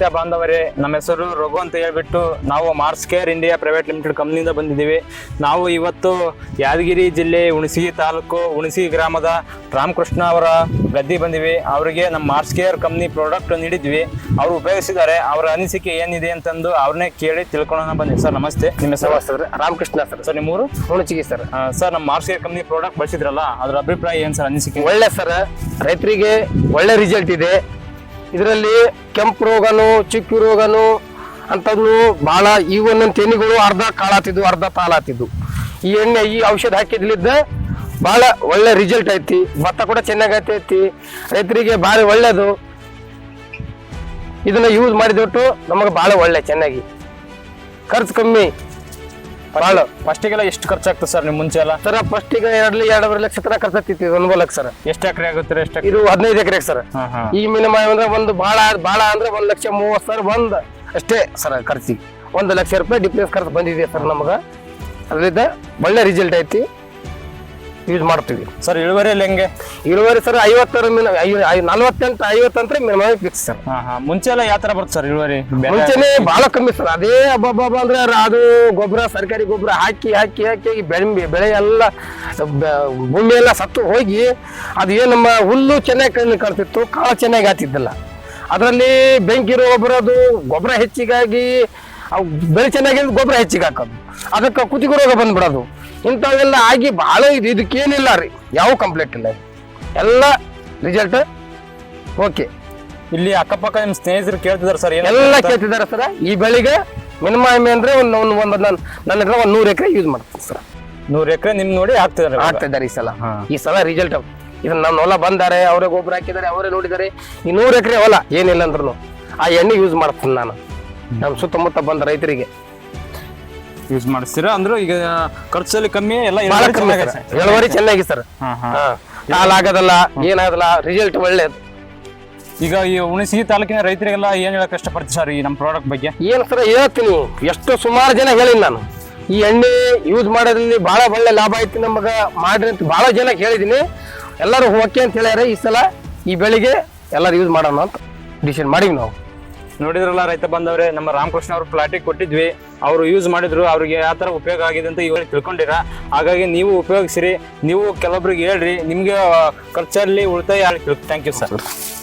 ರೈತ ಬಾಂಧವರೇ, ನಮ್ಮ ಹೆಸರು ರಘು ಅಂತ ಹೇಳ್ಬಿಟ್ಟು ನಾವು Mars care India private limited ಕಂಪ್ನಿಯಿಂದ ಬಂದಿದ್ದೀವಿ. ನಾವು ಇವತ್ತು ಯಾದಗಿರಿ ಜಿಲ್ಲೆ ಹುಣಸಗಿ ತಾಲೂಕು ಹುಣಸಗಿ ಗ್ರಾಮದ ರಾಮಕೃಷ್ಣ ಅವರ ಗದ್ದೆ ಬಂದಿವಿ. ಅವರಿಗೆ ನಮ್ಮ ಮಾರ್ಸ್ ಕೇರ್ ಕಂಪ್ನಿ ಪ್ರಾಡಕ್ಟ್ ನೀಡಿದ್ವಿ. ಅವರು ಉಪಯೋಗಿಸಿದ್ದಾರೆ. ಅವರ ಅನಿಸಿಕೆ ಏನಿದೆ ಅಂತಂದು ಅವ್ರನ್ನೇ ಕೇಳಿ ತಿಳ್ಕೊಳ್ಳೋಣ ಬನ್ನಿ. ಸರ್ ನಮಸ್ತೆ, ನಿಮ್ಮ ಹೆಸರು? ಸರ್ ರಾಮಕೃಷ್ಣ ಸರ್ ನಿಮ್ಮೂರು? ಹುಣಸಗಿ ಸರ್. ಸರ್, ನಮ್ಮ ಮಾರ್ಸ್ ಕೇರ್ ಕಂಪ್ನಿ ಪ್ರಾಡಕ್ಟ್ ಬಳಸಿದ್ರಲ್ಲ, ಅದ್ರ ಅಭಿಪ್ರಾಯ ಏನ್ ಸರ್, ಅನಿಸಿಕೆ? ಒಳ್ಳೆ ಸರ್, ರೈತರಿಗೆ ಒಳ್ಳೆ ರಿಸಲ್ಟ್ ಇದೆ. ಇದರಲ್ಲಿ ಕೆಂಪು ರೋಗನು ಚಿಕ್ಕು ರೋಗನು ಅಂತದ್ದು ಬಹಳ ಈ ಒಂದೊಂದು ತೆನಿಗಳು ಅರ್ಧ ಕಾಳಾತಿದ್ವು, ಅರ್ಧ ತಾಳಾತಿದ್ವು. ಈ ಎಣ್ಣೆ ಈ ಔಷಧ ಹಾಕಿದ್ಲಿದ್ದ ಬಹಳ ಒಳ್ಳೆ ರಿಸಲ್ಟ್ ಐತಿ. ಭತ್ತ ಕೂಡ ಚೆನ್ನಾಗಿ ಐತಿ. ರೈತರಿಗೆ ಭಾಳ ಒಳ್ಳೇದು. ಇದನ್ನ ಯೂಸ್ ಮಾಡಿದೊಟ್ಟು ನಮಗೆ ಬಹಳ ಒಳ್ಳೆ, ಚೆನ್ನಾಗಿ ಖರ್ಚು ಕಮ್ಮಿ. ಭಾಳ ಫಸ್ಟಿಗೆಲ್ಲ ಎಷ್ಟು ಖರ್ಚಾಗ್ತದೆ ಸರ್ ನಿಮ್ ಮುಂಚೆ ಎಲ್ಲ? ಸರ್ ಫಸ್ಟಿಗೆ 2.5 ಲಕ್ಷ ತನಕ ಖರ್ಚಾಗ್ತಿತ್ತು. 1 ಲಕ್ಷ ಸರ್. ಎಷ್ಟು ಎಕರೆ ಆಗುತ್ತೆ? ಎಷ್ಟು ಇದು 15 ಎಕರೆ ಸರ್. ಈ ಮಿನಿಮಮ್ ಅಂದ್ರೆ ಒಂದು ಭಾಳ ಅಂದ್ರೆ 1,30,000 ಒಂದ್ ಅಷ್ಟೇ ಸರ್ ಖರ್ಚಿಗೆ. 1 ಲಕ್ಷ ರೂಪಾಯಿ ಡಿಫ್ರೆನ್ಸ್ ಖರ್ಚು ಬಂದಿದೆ ಸರ್ ನಮಗ. ಅದರಿಂದ ಒಳ್ಳೆ ರಿಸಲ್ಟ್ ಐತಿ, ಯೂಸ್ ಮಾಡ್ತೀವಿ ಸರ್. ಇಳುವರಿಯಲ್ಲಿ ಹೆಂಗೆ? ಇಳುವರಿ ಸರ್ 48-50 ಅಂತ ಮಿನಿಮಮ್ ಫಿಕ್ಸ್ ಸರ್. ಮುಂಚೆ ಎಲ್ಲ ಯಾವ ತರ ಬರುತ್ತೆ ಸರ್ ಇಳುವರಿ? ಮುಂಚೆನೆ ಬಹಳ ಕಮ್ಮಿ ಸರ್. ಅದೇ ಹಬ್ಬ ಅಂದ್ರೆ ಅದು ಗೊಬ್ಬರ, ಸರ್ಕಾರಿ ಗೊಬ್ಬರ ಹಾಕಿ ಹಾಕಿ ಹಾಕಿ ಬೆಳೆ ಎಲ್ಲ ಭೂಮಿ ಎಲ್ಲ ಸತ್ತು ಹೋಗಿ ಅದು ಏನು ನಮ್ಮ ಹುಲ್ಲು ಚೆನ್ನಾಗಿ ಕಾಣ್ತಿತ್ತು, ಕಾಳು ಚೆನ್ನಾಗಿ ಆತಿದ್ದಲ್ಲ. ಅದರಲ್ಲಿ ಬೆಂಕಿ ರೋಗ ಗೊಬ್ಬರ ಹೆಚ್ಚಿಗಾಗಿ ಬೆಳೆ ಚೆನ್ನಾಗಿದ್ದು ಗೊಬ್ಬರ ಹೆಚ್ಚಿಗೆ ಹಾಕೋದು, ಅದಕ್ಕೆ ಕುತ್ತಿಗೆ ರೋಗ ಬಂದ್ಬಿಡೋದು. ಇಂಥವೆಲ್ಲ ಆಗಿ ಬಹಳ ಇದಕ್ಕೇನಿಲ್ಲ ರೀ, ಯಾವ ಕಂಪ್ಲೇಂಟ್ ಇಲ್ಲ. ಎಲ್ಲ ರಿಸಲ್ಟ್ ಓಕೆ. ಇಲ್ಲಿ ಅಕ್ಕಪಕ್ಕ ನಿಮ್ ಸ್ನೇಹಿತರು ಕೇಳ್ತಿದಾರೆ ಸರ್? ಎಲ್ಲ ಕೇಳ್ತಿದ್ದಾರೆ ಸರ್. ಈ ಬೆಳೆಗೆ ಮಿನಿಮಮ್ ಅಂದ್ರೆ ನನ್ನ ಹತ್ರ 100 ಎಕರೆ ಯೂಸ್ ಮಾಡ್ತೀನಿ ಸರ್. 100 ಎಕರೆ ನಿಮ್ ನೋಡಿ ಆಗ್ತಿದ್ದಾರೆ ಈ ಸಲ ರಿಸಲ್ಟ್. ಇದನ್ನ ನಮ್ಮ ಹೊಲ ಬಂದಾರೆ, ಅವರೇ ಗೊಬ್ಬರ ಹಾಕಿದ್ದಾರೆ, ಅವರೇ ನೋಡಿದ್ದಾರೆ. ಈ 100 ಎಕರೆ ಹೊಲ ಏನಿಲ್ಲ ಅಂದ್ರೂ ಆ ಎಣ್ಣೆ ಯೂಸ್ ಮಾಡ್ತೀನಿ ನಾನು. ನಮ್ಮ ಸುತ್ತಮುತ್ತ ಬಂದ ರೈತರಿಗೆ ಯೂಸ್ ಮಾಡಿಸ್ತೀರಾ? ಅಂದ್ರೆ ಈಗ ಖರ್ಚಲ್ಲಿ ಕಮ್ಮಿ, ಎಲ್ಲ ಇಳುವರಿ ಚೆನ್ನಾಗಿ ಸರ್. ಹಾಲಾಗದಲ್ಲ, ಏನಾಗಲ್ಲ, ರಿಸಲ್ಟ್ ಒಳ್ಳೇದು. ಈಗ ಈ ಹುಣಸಗಿ ತಾಲೂಕಿನ ರೈತರಿಗೆಲ್ಲ ಏನ್ ಹೇಳಕ್ ಇಷ್ಟಪಡ್ತೀವಿ ಸರ್ ಈ ನಮ್ಮ ಪ್ರಾಡಕ್ಟ್ ಬಗ್ಗೆ? ಏನ್ ಸರ್ ಹೇಳ್ತೀನಿ, ಎಷ್ಟು ಸುಮಾರು ಜನ ಹೇಳಿನಿ ನಾನು. ಈ ಎಣ್ಣೆ ಯೂಸ್ ಮಾಡೋದ್ರಲ್ಲಿ ಬಹಳ ಒಳ್ಳೆ ಲಾಭ ಐತಿ ನಮಗ, ಮಾಡ್ರಿ ಅಂತ ಬಹಳ ಜನ ಹೇಳಿದೀನಿ. ಎಲ್ಲರೂ ಓಕೆ ಅಂತ ಹೇಳ್ಯಾರ. ಈ ಸಲ ಈ ಬೆಳೆಗೆ ಎಲ್ಲರೂ ಯೂಸ್ ಮಾಡೋಣ ಅಂತ ಡಿಸಿಷನ್ ಮಾಡಿವಿ ನಾವು. ನೋಡಿದ್ರಲ್ಲ ರೈತ ಬಂದವ್ರೆ, ನಮ್ಮ ರಾಮಕೃಷ್ಣ ಅವ್ರ ಪ್ಲಾಟಿಗೆ ಕೊಟ್ಟಿದ್ವಿ. ಅವರು ಯೂಸ್ ಮಾಡಿದ್ರು, ಅವ್ರಿಗೆ ಯಾವ ತರ ಉಪಯೋಗ ಆಗಿದೆ ಅಂತ ಇವಾಗ ತಿಳ್ಕೊಂಡಿರ. ಹಾಗಾಗಿ ನೀವು ಉಪಯೋಗಿಸಿರಿ, ನೀವು ಕೆಲವೊಬ್ರಿಗೆ ಹೇಳ್ರಿ, ನಿಮ್ಗೆ ಖರ್ಚಲ್ಲಿ ಉಳಿತಾಯ. Thank you sir.